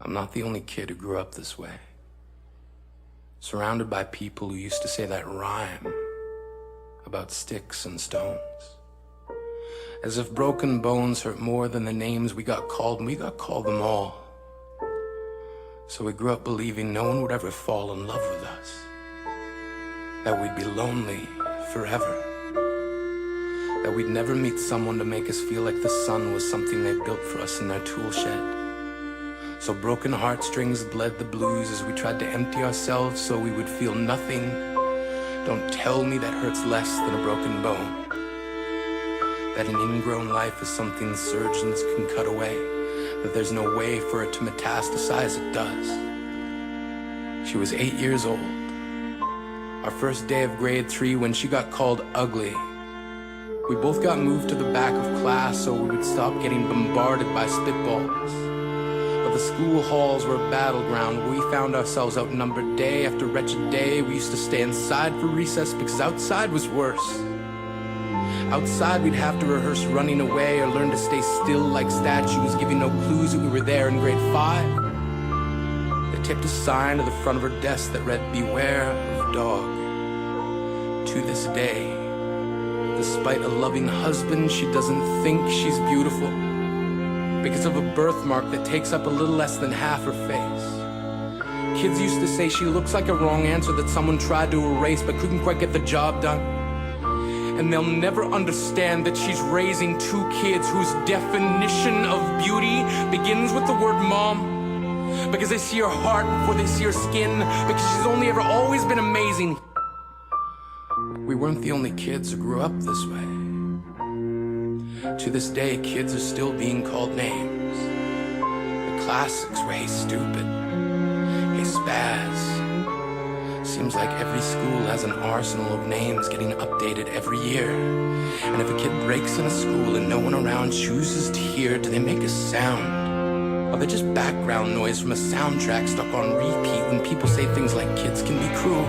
I'm not the only kid who grew up this way. Surrounded by people who used to say that rhyme about sticks and stones. As if broken bones hurt more than the names we got called, and we got called them all. So we grew up believing no one would ever fall in love with us. That we'd be lonely forever. That we'd never meet someone to make us feel like the sun was something they built for us in their tool shed. So broken heartstrings bled the blues as we tried to empty ourselves so we would feel nothing. Don't tell me that hurts less than a broken bone. That an ingrown life is something surgeons can cut away. That there's no way for it to metastasize, it does. She was 8 years old. Our first day of grade 3 when she got called ugly. We both got moved to the back of class so we would stop getting bombarded by spitballs. But the school halls were a battleground where we found ourselves outnumbered day after wretched day. We used to stay inside for recess because outside was worse. Outside we'd have to rehearse running away or learn to stay still like statues, giving no clues that we were there in grade 5. They taped a sign to the front of her desk that read, "Beware of dog." To this day, despite a loving husband, she doesn't think she's beautiful because of a birthmark that takes up a little less than half her face. Kids used to say she looks like a wrong answer that someone tried to erase but couldn't quite get the job done. And they'll never understand that she's raising 2 kids whose definition of beauty begins with the word mom. Because they see her heart before they see her skin. Because she's only ever always been amazing. We weren't the only kids who grew up this way. To this day, kids are still being called names. The classics were, "Hey stupid," "Hey spaz." Seems like every school has an arsenal of names getting updated every year. And if a kid breaks in a school and no one around chooses to hear, do they make a sound? Or they just background noise from a soundtrack stuck on repeat when people say things like kids can be cruel?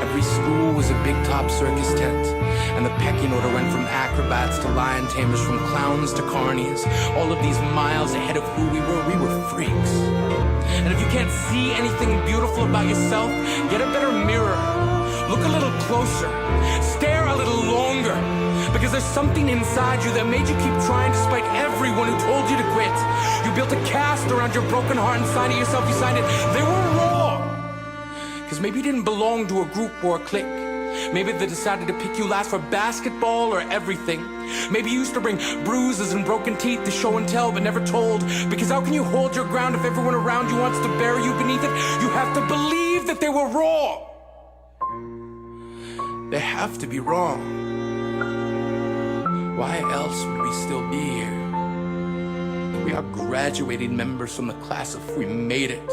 Every school was a big top circus tent, and the pecking order went from acrobats to lion tamers, from clowns to carnies. All of these miles ahead of who we were freaks. And if you can't see anything beautiful about yourself, get a better mirror. Look a little closer. Stare a little longer. Because there's something inside you that made you keep trying despite everyone who told you to quit. You built a cast around your broken heart and signed it yourself. You signed it. They were wrong. Because maybe you didn't belong to a group or a clique. Maybe they decided to pick you last for basketball or everything. Maybe you used to bring bruises and broken teeth to show and tell but never told. Because how can you hold your ground if everyone around you wants to bury you beneath it? You have to believe that they were wrong. They have to be wrong. Why else would we still be here? We are graduating members from the class if we made it.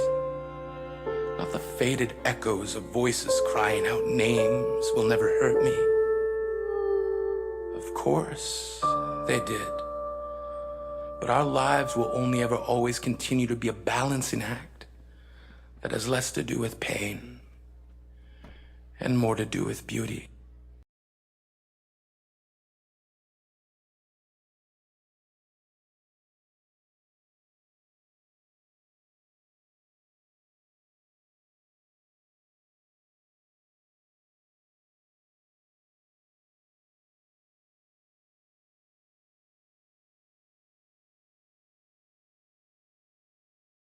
Not the faded echoes of voices crying out names will never hurt me. Of course, they did. But our lives will only ever always continue to be a balancing act that has less to do with pain and more to do with beauty.